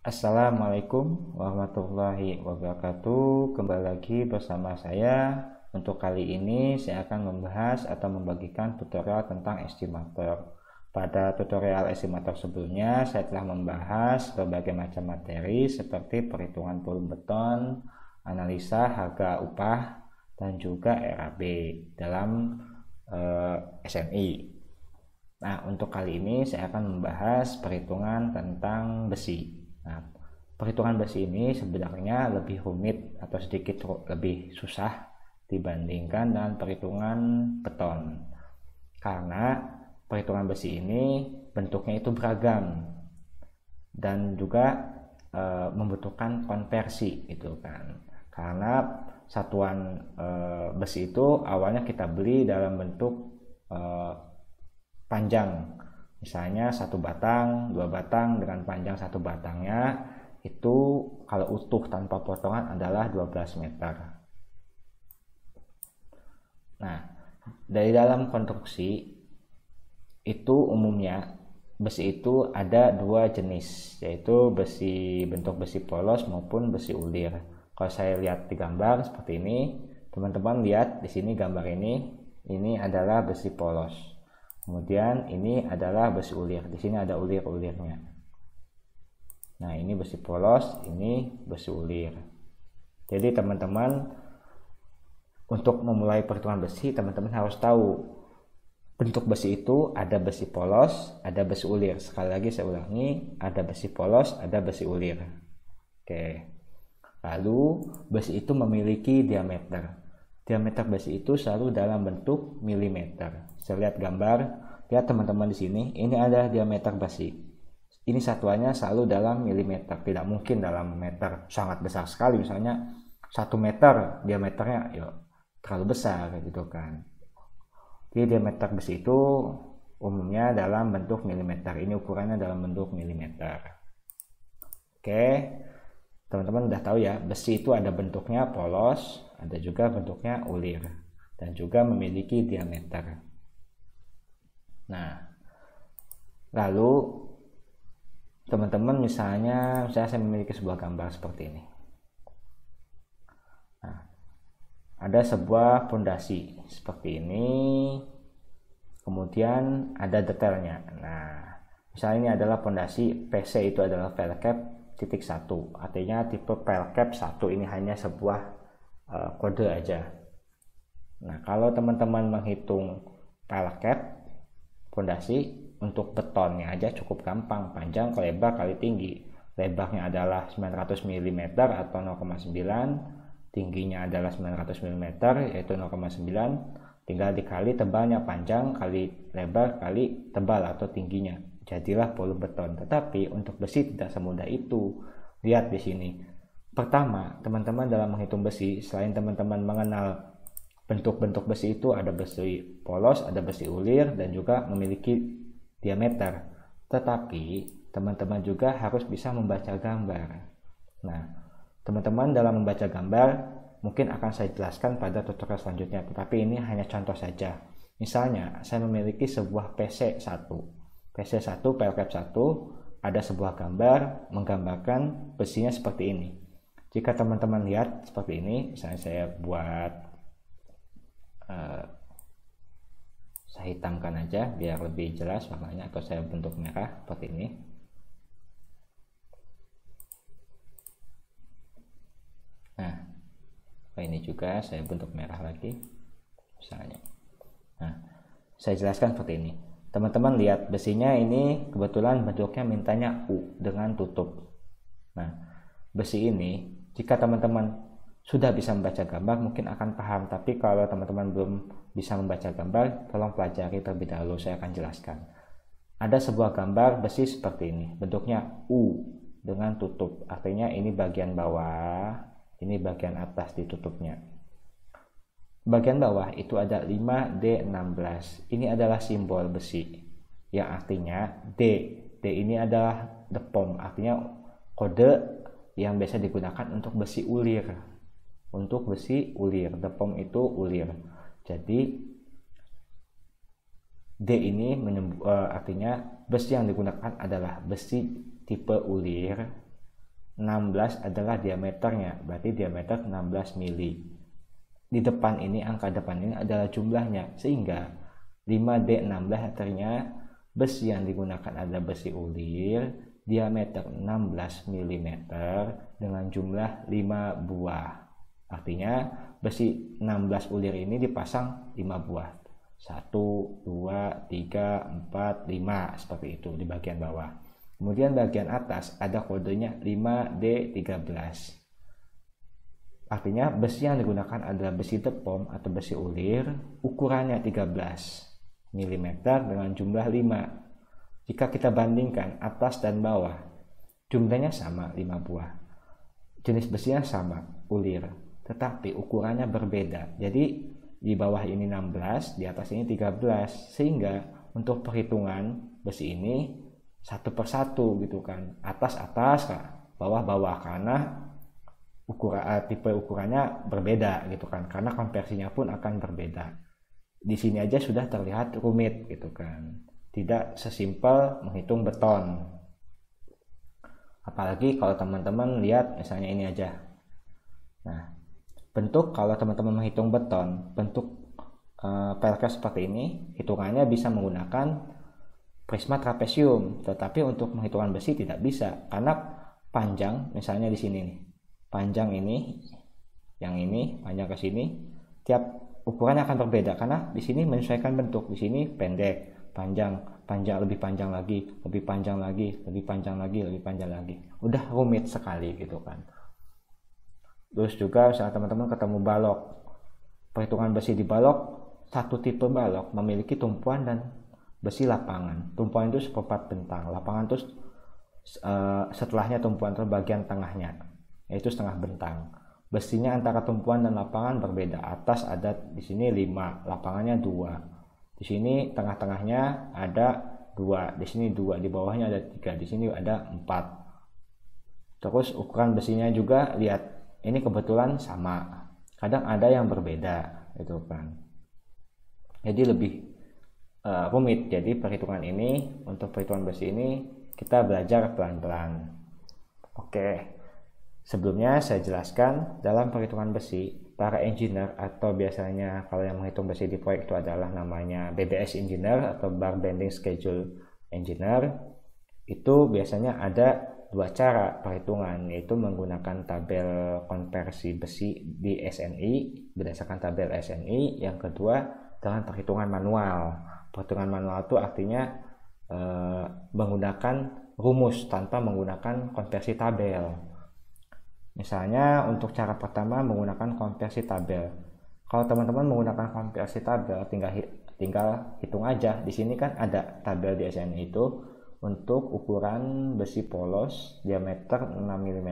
Assalamualaikum warahmatullahi wabarakatuh. Kembali lagi bersama saya. Untuk kali ini saya akan membahas atau membagikan tutorial tentang estimator. Pada tutorial estimator sebelumnya saya telah membahas berbagai macam materi seperti perhitungan volume beton, analisa harga upah, dan juga RAB dalam SNI. Nah, untuk kali ini saya akan membahas perhitungan tentang besi. Nah, perhitungan besi ini sebenarnya lebih rumit atau sedikit lebih susah dibandingkan dengan perhitungan beton. Karena perhitungan besi ini bentuknya itu beragam dan juga membutuhkan konversi gitu kan. Karena satuan besi itu awalnya kita beli dalam bentuk panjang. Misalnya 1 batang, 2 batang dengan panjang 1 batangnya itu kalau utuh tanpa potongan adalah 12 meter. Nah, dari dalam konstruksi itu umumnya besi itu ada 2 jenis, yaitu bentuk besi polos maupun besi ulir. Kalau saya lihat di gambar seperti ini, teman-teman lihat di sini gambar ini adalah besi polos. Kemudian ini adalah besi ulir. Di sini ada ulir-ulirnya. Nah, ini besi polos, ini besi ulir. Jadi teman-teman untuk memulai perhitungan besi, teman-teman harus tahu bentuk besi itu ada besi polos, ada besi ulir. Sekali lagi saya ulangi, ada besi polos, ada besi ulir. Oke. Lalu besi itu memiliki diameter. Diameter besi itu selalu dalam bentuk milimeter. Saya lihat gambar, lihat teman-teman di sini, ini ada diameter besi. Ini satuannya selalu dalam milimeter, tidak mungkin dalam meter. Sangat besar sekali, misalnya 1 meter diameternya, ya terlalu besar gitu kan. Jadi diameter besi itu umumnya dalam bentuk milimeter. Ini ukurannya dalam bentuk milimeter. Oke. Teman-teman udah tahu ya, besi itu ada bentuknya polos, ada juga bentuknya ulir, dan juga memiliki diameter. Nah, lalu teman-teman misalnya saya memiliki sebuah gambar seperti ini. Nah, ada sebuah fondasi seperti ini, kemudian ada detailnya. Nah, misalnya ini adalah fondasi PC, itu adalah file cap titik 1, artinya tipe file cap 1 ini hanya sebuah kode aja. Nah, kalau teman-teman menghitung file cap fondasi untuk betonnya aja cukup gampang, panjang kali lebar kali tinggi. Lebarnya adalah 900 mm atau 0,9, tingginya adalah 900 mm yaitu 0,9, tinggal dikali tebalnya, panjang kali lebar kali tebal atau tingginya, jadilah volume beton. Tetapi untuk besi tidak semudah itu. Lihat di sini. Pertama, teman-teman dalam menghitung besi, selain teman-teman mengenal bentuk-bentuk besi itu, ada besi polos, ada besi ulir, dan juga memiliki diameter. Tetapi teman-teman juga harus bisa membaca gambar. Nah, teman-teman dalam membaca gambar mungkin akan saya jelaskan pada tutorial selanjutnya, tetapi ini hanya contoh saja. Misalnya, saya memiliki sebuah PC1. PC1, file cap 1, ada sebuah gambar menggambarkan besinya seperti ini. Jika teman-teman lihat seperti ini, misalnya saya buat saya hitamkan aja biar lebih jelas warnanya, atau saya bentuk merah seperti ini. Nah, ini juga saya bentuk merah lagi misalnya. Nah, saya jelaskan seperti ini. Teman-teman lihat besinya ini kebetulan bentuknya mintanya U dengan tutup. Nah, besi ini jika teman-teman sudah bisa membaca gambar mungkin akan paham, tapi kalau teman-teman belum bisa membaca gambar, tolong pelajari terlebih dahulu, saya akan jelaskan. Ada sebuah gambar besi seperti ini, bentuknya U dengan tutup, artinya ini bagian bawah, ini bagian atas ditutupnya. Bagian bawah itu ada 5D16. Ini adalah simbol besi yang artinya D. D ini adalah DPOM, artinya kode yang biasa digunakan untuk besi ulir. Untuk besi ulir, DPOM itu ulir. Jadi D ini artinya besi yang digunakan adalah besi tipe ulir 16 adalah diameternya, berarti diameter 16 mili. Di depan ini, angka depan ini adalah jumlahnya, sehingga 5D16 artinya besi yang digunakan adalah besi ulir diameter 16 mm dengan jumlah 5 buah. Artinya besi 16 ulir ini dipasang 5 buah. 1, 2, 3, 4, 5 seperti itu di bagian bawah. Kemudian bagian atas ada kodenya 5D13. Artinya besi yang digunakan adalah besi tepom atau besi ulir, ukurannya 13 mm dengan jumlah 5. Jika kita bandingkan atas dan bawah, jumlahnya sama 5 buah. Jenis besinya sama, ulir, tetapi ukurannya berbeda. Jadi di bawah ini 16, di atas ini 13, sehingga untuk perhitungan besi ini satu persatu gitu kan, atas, bawah, karena tipe ukurannya berbeda gitu kan, karena konversinya pun akan berbeda. Di sini aja sudah terlihat rumit gitu kan, tidak sesimpel menghitung beton. Apalagi kalau teman-teman lihat misalnya ini aja. Nah, bentuk kalau teman-teman menghitung beton, bentuk pelker seperti ini, hitungannya bisa menggunakan prisma trapesium, tetapi untuk menghitungan besi tidak bisa, karena panjang misalnya di sini nih. Panjang ini, yang ini panjang ke sini, tiap ukurannya akan berbeda karena di sini menyesuaikan bentuk. Di sini pendek, panjang, lebih panjang lagi, lebih panjang lagi, lebih panjang lagi, lebih panjang lagi. Udah rumit sekali gitu kan. Terus juga misalnya teman-teman ketemu balok, perhitungan besi di balok, satu tipe balok memiliki tumpuan dan besi lapangan. Tumpuan itu seperempat bentang, lapangan itu setelahnya tumpuan itu bagian tengahnya, yaitu setengah bentang. Besinya antara tumpuan dan lapangan berbeda. Atas ada di sini 5, lapangannya 2. Di sini tengah-tengahnya ada 2, di sini 2, di bawahnya ada 3, di sini ada 4. Terus ukuran besinya juga lihat, ini kebetulan sama. Kadang ada yang berbeda, gitu kan. Jadi lebih rumit. Jadi perhitungan ini, untuk perhitungan besi ini kita belajar pelan-pelan. Oke. Sebelumnya saya jelaskan, dalam perhitungan besi, para engineer atau biasanya kalau yang menghitung besi di proyek itu adalah namanya BBS engineer atau bar bending schedule engineer, itu biasanya ada 2 cara perhitungan, yaitu menggunakan tabel konversi besi di SNI berdasarkan tabel SNI. Yang kedua dengan perhitungan manual. Perhitungan manual itu artinya menggunakan rumus tanpa menggunakan konversi tabel. Misalnya untuk cara pertama menggunakan konversi tabel. Kalau teman-teman menggunakan konversi tabel, tinggal hitung aja. Di sini kan ada tabel di SNI itu untuk ukuran besi polos diameter 6 mm,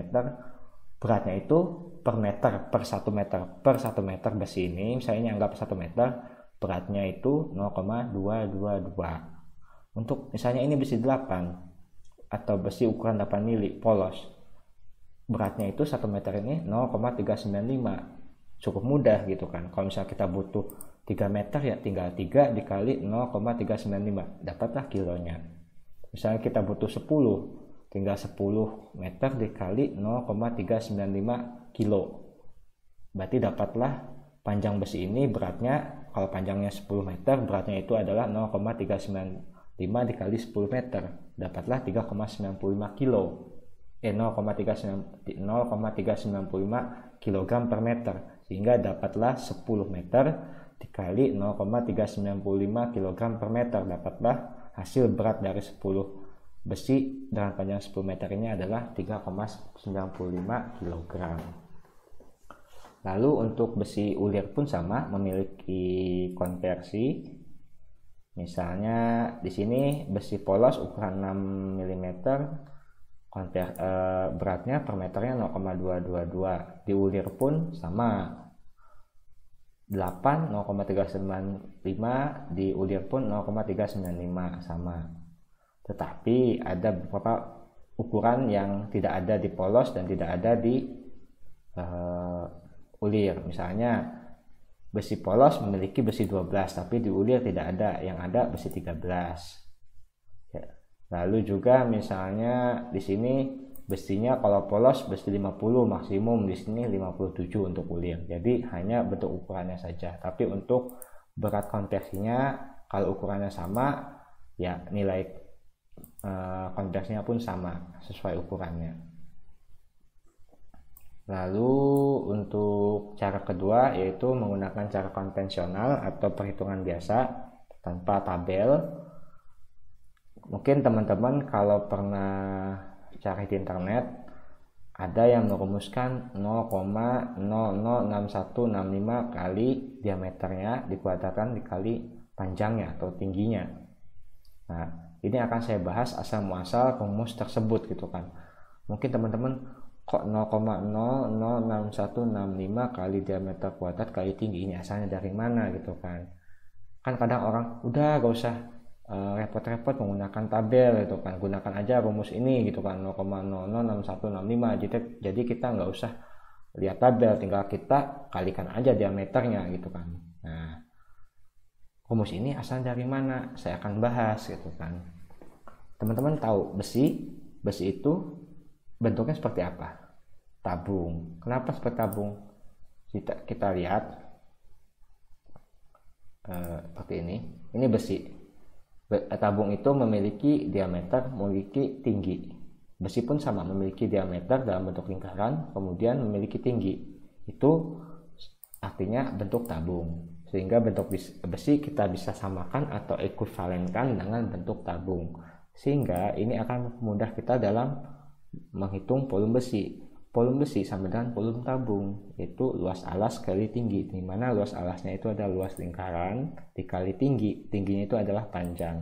beratnya itu per meter, per 1 meter. Per 1 meter besi ini, misalnya anggap 1 meter, beratnya itu 0,222. Untuk misalnya ini besi 8 atau besi ukuran 8 mili polos, beratnya itu 1 meter ini 0,395. Cukup mudah gitu kan. Kalau misalnya kita butuh 3 meter ya tinggal 3 dikali 0,395, dapatlah kilonya. Misalnya kita butuh 10, tinggal 10 meter dikali 0,395 kilo. Berarti dapatlah panjang besi ini beratnya, kalau panjangnya 10 meter, beratnya itu adalah 0,395 dikali 10 meter. Dapatlah 3,95 kilo. 0,395 kg per meter, sehingga dapatlah 10 meter dikali 0,395 kg per meter, dapatlah hasil berat dari 10 besi dengan panjang 10 meter ini adalah 3,95 kg. Lalu untuk besi ulir pun sama, memiliki konversi. Misalnya di sini besi polos ukuran 6 mm, beratnya per meternya 0,222. Di ulir pun sama, 8 0,395, di ulir pun 0,395 sama. Tetapi ada beberapa ukuran yang tidak ada di polos dan tidak ada di ulir. Misalnya besi polos memiliki besi 12, tapi di ulir tidak ada, yang ada besi 13. Lalu juga misalnya di sini besinya kalau polos besi 50 maksimum, di sini 57 untuk ulir. Jadi hanya bentuk ukurannya saja. Tapi untuk berat konversinya kalau ukurannya sama ya nilai konversinya pun sama sesuai ukurannya. Lalu untuk cara kedua yaitu menggunakan cara konvensional atau perhitungan biasa tanpa tabel. Mungkin teman-teman kalau pernah cari di internet ada yang merumuskan 0,006165 kali diameternya dikuadratkan dikali panjangnya atau tingginya. Nah, ini akan saya bahas asal muasal rumus tersebut gitu kan. Mungkin teman-teman kok 0,006165 kali diameter kuadrat kali tinggi, ini asalnya dari mana gitu kan. Kan kadang orang udah gak usah repot-repot menggunakan tabel gitu kan, gunakan aja rumus ini gitu kan, 0,006165. Jadi kita nggak usah lihat tabel, tinggal kita kalikan aja diameternya gitu kan. Nah, rumus ini asal dari mana saya akan bahas gitu kan. Teman-teman tahu besi itu bentuknya seperti apa? Tabung. Kenapa seperti tabung? Kita lihat seperti ini besi. Tabung itu memiliki diameter, memiliki tinggi. Besi pun sama, memiliki diameter dalam bentuk lingkaran, kemudian memiliki tinggi. Itu artinya bentuk tabung. Sehingga bentuk besi kita bisa samakan atau ekuivalenkan dengan bentuk tabung. Sehingga ini akan mudah kita dalam menghitung volume besi. Volume besi sama dengan volume tabung, yaitu luas alas kali tinggi, di mana luas alasnya itu adalah luas lingkaran dikali tinggi, tingginya itu adalah panjang.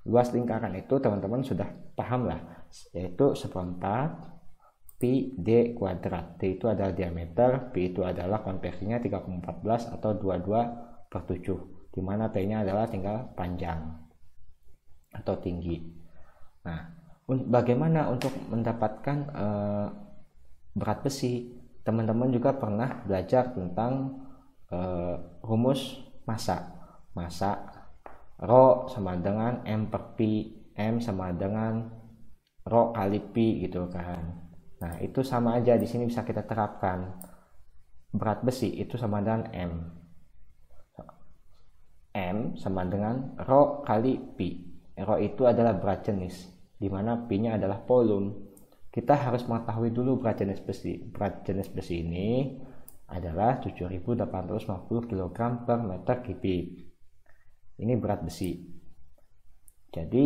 Luas lingkaran itu teman-teman sudah paham lah, yaitu 1/4 pi d kuadrat. D itu adalah diameter, pi itu adalah konversinya 3,14 atau 22/7, di mana t-nya adalah tinggal panjang atau tinggi. Nah, bagaimana untuk mendapatkan berat besi? Teman-teman juga pernah belajar tentang rumus massa. Rho sama dengan M per pi, M sama dengan Rho kali pi gitu kan. Nah, itu sama aja di sini bisa kita terapkan. Berat besi itu sama dengan M sama dengan Rho kali pi. Rho itu adalah berat jenis, di mana pi-nya adalah volume. Kita harus mengetahui dulu berat jenis besi. Berat jenis besi ini adalah 7.850 kg per meter kubik. Ini berat besi. Jadi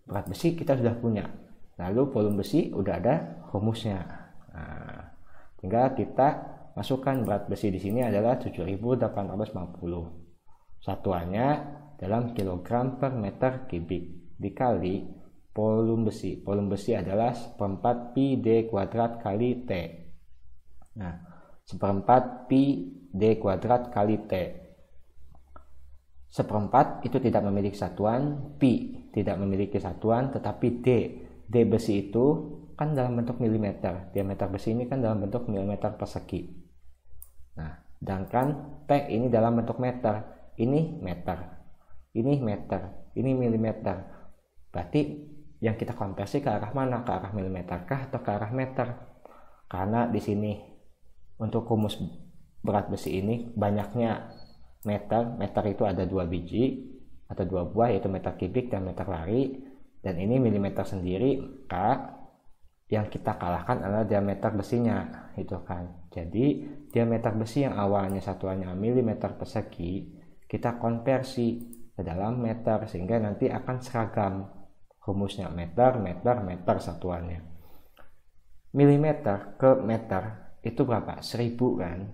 berat besi kita sudah punya. Lalu volume besi udah ada rumusnya. Nah, tinggal kita masukkan berat besi di sini adalah 7.850. Satuannya dalam kilogram per meter kubik dikali volume besi. Volume besi adalah 1/4 pi d kuadrat kali T. Nah, 1/4 pi d kuadrat kali T. 1/4 itu tidak memiliki satuan, pi tidak memiliki satuan, tetapi d. D besi itu kan dalam bentuk milimeter. Diameter besi ini kan dalam bentuk milimeter persegi. Nah, sedangkan T ini dalam bentuk meter. Ini meter. Ini meter. Ini milimeter. Berarti yang kita konversi ke arah mana? Ke arah milimeter kah atau ke arah meter? Karena di sini untuk rumus berat besi ini banyaknya meter. Meter itu ada 2 biji atau 2 buah, yaitu meter kubik dan meter lari. Dan ini milimeter sendiri, yang kita kalahkan adalah diameter besinya, gitu kan. Jadi diameter besi yang awalnya satuannya milimeter persegi, kita konversi ke dalam meter sehingga nanti akan seragam. Rumusnya meter satuannya. Milimeter ke meter itu berapa? 1000 kan.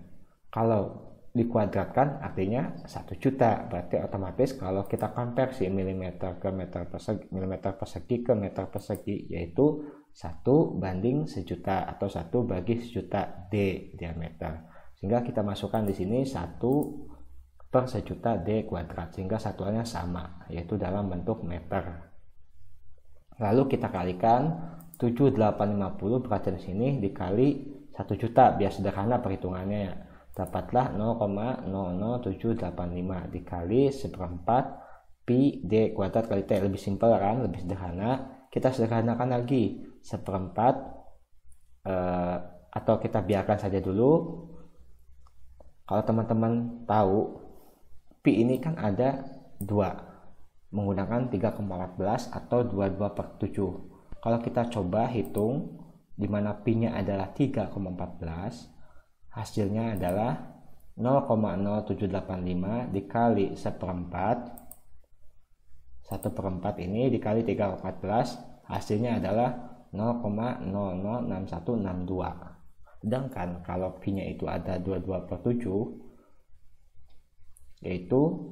Kalau dikuadratkan artinya 1 juta. Berarti otomatis kalau kita konversi milimeter ke meter persegi, milimeter persegi ke meter persegi, yaitu 1/1 juta atau 1/1.000.000 D diameter. Sehingga kita masukkan di sini 1/1.000.000 D kuadrat, sehingga satuannya sama, yaitu dalam bentuk meter. Lalu kita kalikan 7.850 berat jenis ini dikali 1 juta, biar sederhana perhitungannya ya. Dapatlah 0,00785 dikali 1/4 pi d kuadrat kali T. Lebih simpel kan, lebih sederhana. kita sederhanakan lagi, 1/4 atau kita biarkan saja dulu. Kalau teman-teman tahu pi ini kan ada 2 menggunakan 3,14 atau 22/7. Kalau kita coba hitung di mana pi-nya adalah 3,14, hasilnya adalah 0,0785 dikali 1/4. 1/4 ini dikali 3,14, hasilnya adalah 0,006162. Sedangkan kalau pi-nya itu ada 22/7, yaitu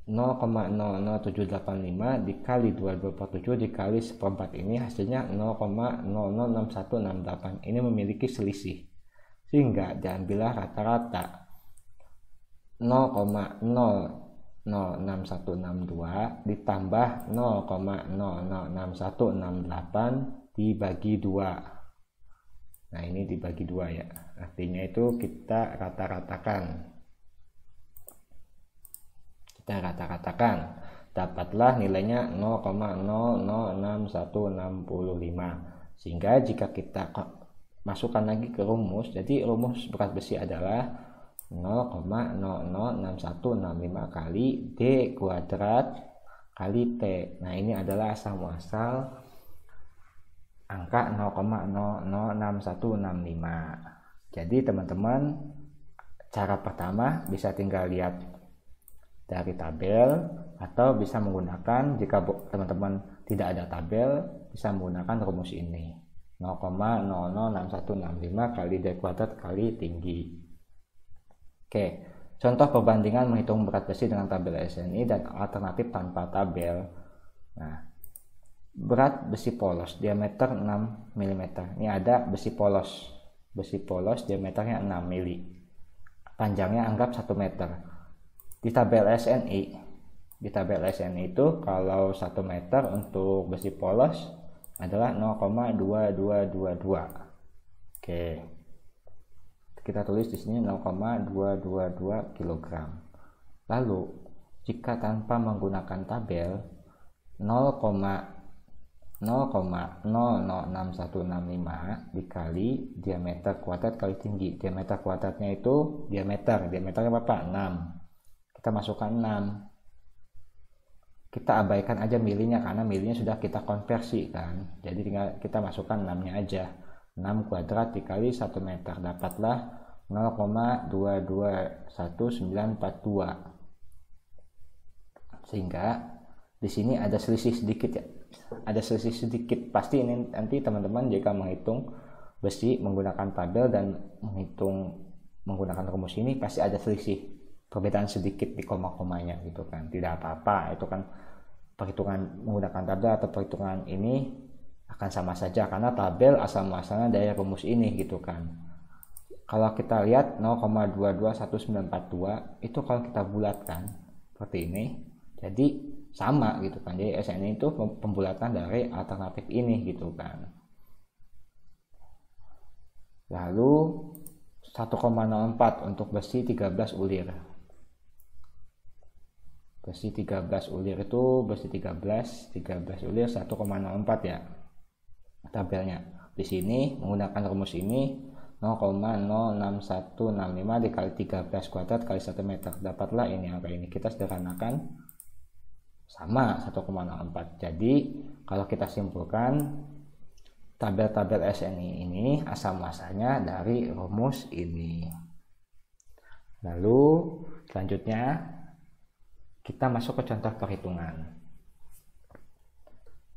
0,00785 dikali 22/7 dikali 1/4 ini hasilnya 0,006168. Ini memiliki selisih, sehingga diambillah rata-rata 0,006162 ditambah 0,006168 dibagi 2. Nah, ini dibagi 2 ya. Artinya itu kita rata-ratakan. Dapatlah nilainya 0,006165. Sehingga jika kita masukkan lagi ke rumus, jadi rumus berat besi adalah 0,006165 kali D kuadrat kali T. Nah, ini adalah asal muasal angka 0,006165. Jadi teman-teman, cara pertama bisa tinggal lihat dari tabel, atau bisa menggunakan, jika teman-teman tidak ada tabel, bisa menggunakan rumus ini, 0,006165 kali D kuadrat kali tinggi. Oke, contoh perbandingan menghitung berat besi dengan tabel SNI dan alternatif tanpa tabel. Nah, berat besi polos diameter 6 mm. Ini ada besi polos diameternya 6 mm. Panjangnya anggap 1 meter. Di tabel SNI itu kalau 1 meter untuk besi polos adalah 0,2222. Oke. Kita tulis di sini 0,222 kg. Lalu jika tanpa menggunakan tabel, 0,006165 dikali diameter kuadrat kali tinggi. Diameter kuadratnya itu diameternya berapa? 6. Kita masukkan 6. Kita abaikan aja milinya karena milinya sudah kita konversi kan. Jadi tinggal kita masukkan 6-nya aja. 6 kuadrat dikali 1 meter, dapatlah 0,221942. Sehingga di sini ada selisih sedikit ya. Ada selisih sedikit. Pasti ini nanti teman-teman jika menghitung besi menggunakan tabel dan menghitung menggunakan rumus ini pasti ada selisih. Perbedaan sedikit di koma-komanya gitu kan. Tidak apa-apa, itu kan perhitungan menggunakan tabel atau perhitungan ini akan sama saja karena tabel asal muasalnya dari rumus ini gitu kan. Kalau kita lihat 0,221942 itu kalau kita bulatkan seperti ini, jadi sama gitu kan. Jadi SN itu pembulatan dari alternatif ini gitu kan. Lalu 1,04 untuk besi 13 ulir. Besi 13 ulir itu besi 13 ulir 1,04 ya. Tabelnya di sini menggunakan rumus ini 0,06165 dikali 13 kuadrat kali 1 meter, dapatlah ini angka ini. Kita sederhanakan sama 1,04. Jadi kalau kita simpulkan tabel-tabel SNI ini asal muasalnya dari rumus ini. Lalu selanjutnya kita masuk ke contoh perhitungan.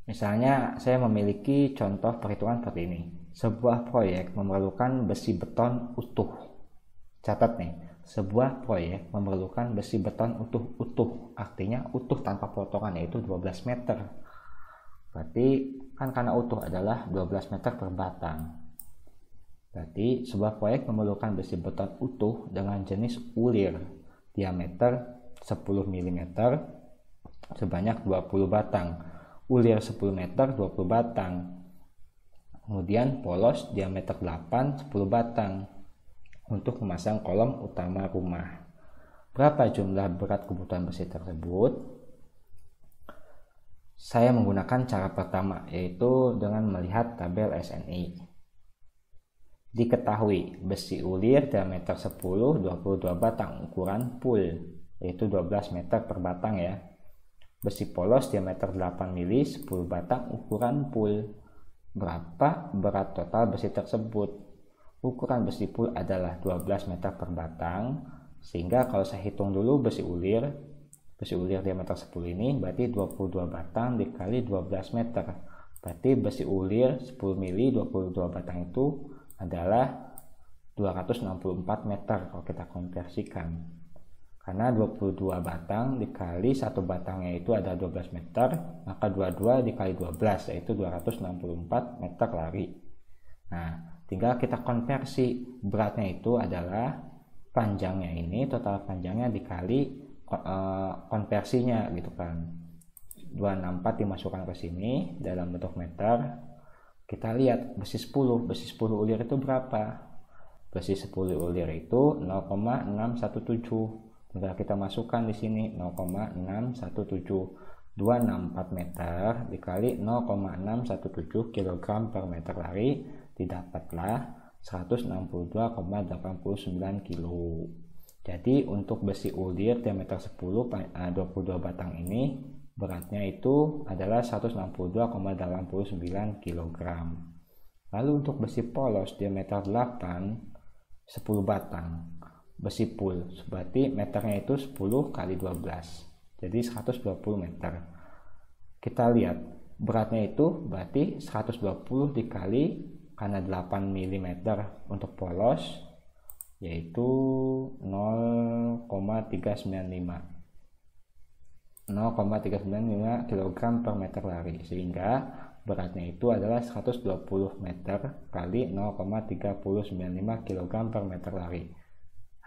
Misalnya saya memiliki contoh perhitungan seperti ini. Sebuah proyek memerlukan besi beton utuh. Catat nih, sebuah proyek memerlukan besi beton utuh. Artinya utuh tanpa potongan, yaitu 12 meter. Berarti kan karena utuh adalah 12 meter per batang. Berarti sebuah proyek memerlukan besi beton utuh dengan jenis ulir diameter 10 mm sebanyak 20 batang. Ulir 10 meter 20 batang. Kemudian polos diameter 8 10 batang untuk memasang kolom utama rumah. Berapa jumlah berat kebutuhan besi tersebut? Saya menggunakan cara pertama, yaitu dengan melihat tabel SNI. Diketahui besi ulir diameter 10, 22 batang ukuran full, yaitu 12 meter per batang ya. Besi polos diameter 8 mili, 10 batang ukuran full. Berapa berat total besi tersebut? Ukuran besi full adalah 12 meter per batang, sehingga kalau saya hitung dulu besi ulir diameter 10 ini berarti 22 batang dikali 12 meter. Berarti besi ulir 10 mili 22 batang itu adalah 264 meter kalau kita konversikan. Karena 22 batang dikali 1 batangnya itu ada 12 meter, maka 22 dikali 12 yaitu 264 meter lari. Nah, tinggal kita konversi, beratnya itu adalah panjangnya ini, total panjangnya dikali konversinya gitu kan. 264 dimasukkan ke sini dalam bentuk meter. Kita lihat besi 10 ulir itu berapa? Besi 10 ulir itu 0,617. Tinggal kita masukkan di sini 0,617. 264 meter dikali 0,617 kg per meter lari didapatlah 162,89 kilo. Jadi untuk besi ulir diameter 10 22 batang ini beratnya itu adalah 162,89 kg. Lalu untuk besi polos diameter 8 10 batang besi full, berarti meternya itu 10 kali 12, jadi 120 meter. Kita lihat beratnya itu berarti 120 dikali, karena 8 mm untuk polos yaitu 0,395 kg per meter lari, sehingga beratnya itu adalah 120 meter kali 0,395 kg per meter lari.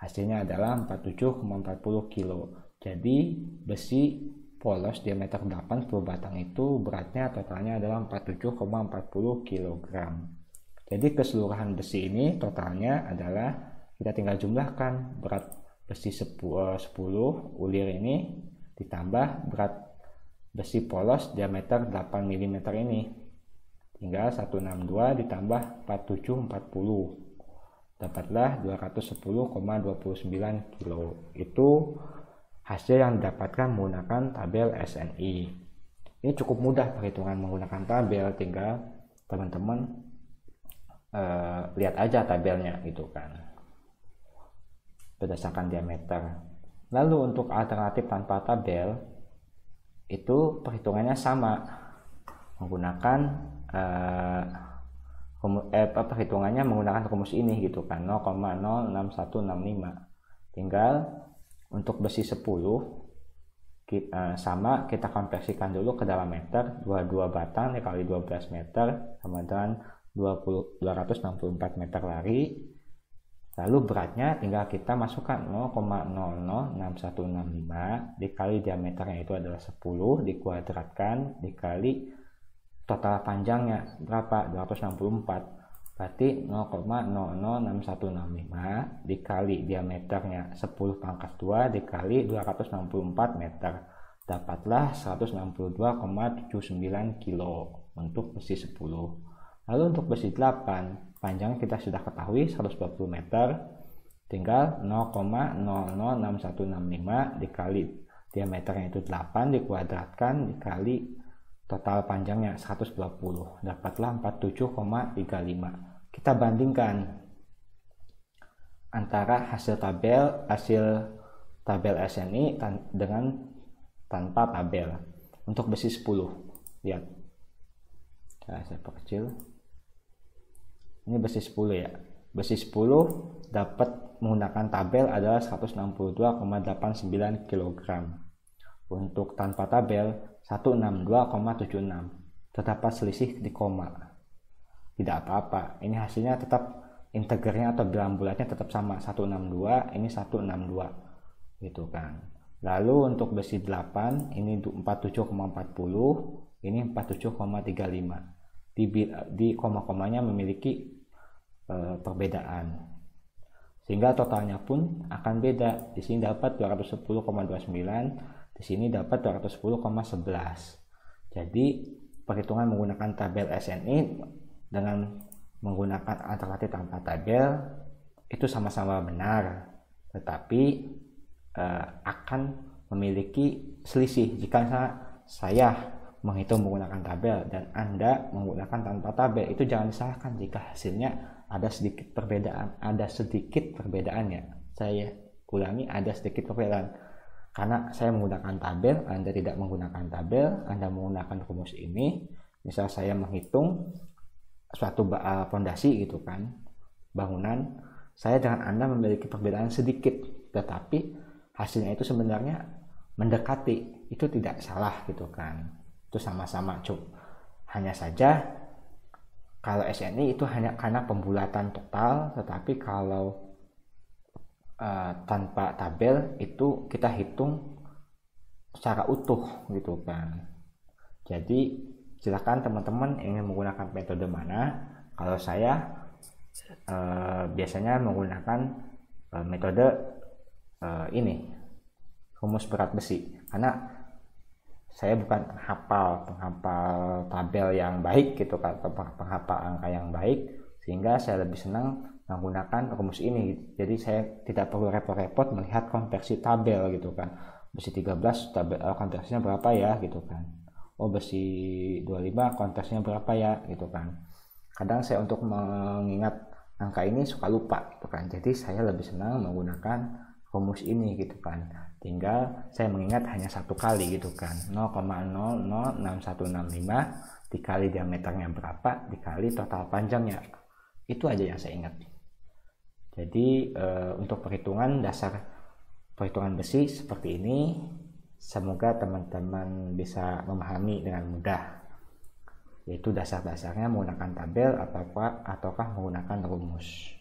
Hasilnya adalah 47,40 kilo. Jadi besi polos diameter 80 batang itu beratnya totalnya adalah 47,40 kg. Jadi keseluruhan besi ini totalnya adalah, kita tinggal jumlahkan berat besi 10 ulir ini ditambah berat besi polos diameter 8 mm ini. Tinggal 162 ditambah 4740. Dapatlah 210,29 kilo. Itu hasil yang didapatkan menggunakan tabel SNI. Ini cukup mudah perhitungan menggunakan tabel, tinggal teman-teman lihat aja tabelnya gitu kan, berdasarkan diameter. Lalu untuk alternatif tanpa tabel itu perhitungannya sama, menggunakan perhitungannya menggunakan rumus ini gitu kan, 0,06165. Tinggal untuk besi 10 sama kita konversikan dulu ke dalam meter. 22 batang dikali 12 meter sama dengan 264 meter lari. Lalu beratnya tinggal kita masukkan 0,006165 dikali diameternya itu adalah 10 dikuadratkan dikali total panjangnya berapa, 264, berarti 0,006165 dikali diameternya 10 pangkat 2 dikali 264 meter, dapatlah 162,79 kilo untuk besi 10. Lalu untuk besi 8 panjangnya kita sudah ketahui 120 meter, tinggal 0,006165 dikali diameternya itu 8 dikuadratkan dikali total panjangnya 120, dapatlah 47,35. Kita bandingkan antara hasil tabel SNI dengan tanpa tabel. Untuk besi 10, lihat, saya perkecil, ini besi 10 ya. Besi 10 dapat menggunakan tabel adalah 162,89 kg. Untuk tanpa tabel 162,76, terdapat selisih di koma. Tidak apa-apa, ini hasilnya tetap integernya atau bilangan bulatnya tetap sama, 162, ini 162 gitu kan. Lalu untuk besi 8 ini 47,40, ini 47,35. Di koma-komanya memiliki perbedaan, sehingga totalnya pun akan beda. Di sini dapat 210,29, di sini dapat 210,11. Jadi perhitungan menggunakan tabel SNI dengan menggunakan alternatif tanpa tabel itu sama-sama benar, tetapi akan memiliki selisih jika saya menghitung menggunakan tabel dan Anda menggunakan tanpa tabel. Itu jangan disalahkan jika hasilnya ada sedikit perbedaan, perbedaannya. Saya ulangi, ada sedikit perbedaan. Karena saya menggunakan tabel, Anda tidak menggunakan tabel, Anda menggunakan rumus ini. Misal saya menghitung suatu fondasi gitu kan, bangunan, saya dengan Anda memiliki perbedaan sedikit, tetapi hasilnya itu sebenarnya mendekati, itu tidak salah gitu kan. Itu sama-sama hanya saja kalau SNI itu hanya karena pembulatan total, tetapi kalau tanpa tabel itu kita hitung secara utuh gitu kan. Jadi silakan teman-teman ingin menggunakan metode mana. Kalau saya biasanya menggunakan metode ini, rumus berat besi, karena saya bukan penghafal tabel yang baik gitu kan, atau penghafal angka yang baik, sehingga saya lebih senang menggunakan rumus ini. Jadi saya tidak perlu repot-repot melihat konversi tabel gitu kan. Besi 13 tabel konversinya berapa ya gitu kan. Oh, besi 25 konversinya berapa ya gitu kan. Kadang saya untuk mengingat angka ini suka lupa gitu kan. Jadi saya lebih senang menggunakan rumus ini gitu kan. Tinggal saya mengingat hanya satu kali gitu kan. 0,006165 dikali diameternya berapa dikali total panjangnya. Itu aja yang saya ingat. Jadi untuk dasar perhitungan besi seperti ini, semoga teman-teman bisa memahami dengan mudah, yaitu dasar-dasarnya menggunakan tabel ataukah menggunakan rumus.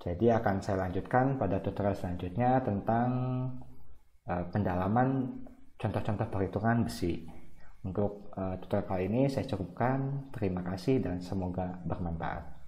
Jadi akan saya lanjutkan pada tutorial selanjutnya tentang pendalaman contoh-contoh perhitungan besi. Untuk tutorial kali ini saya cukupkan. Terima kasih dan semoga bermanfaat.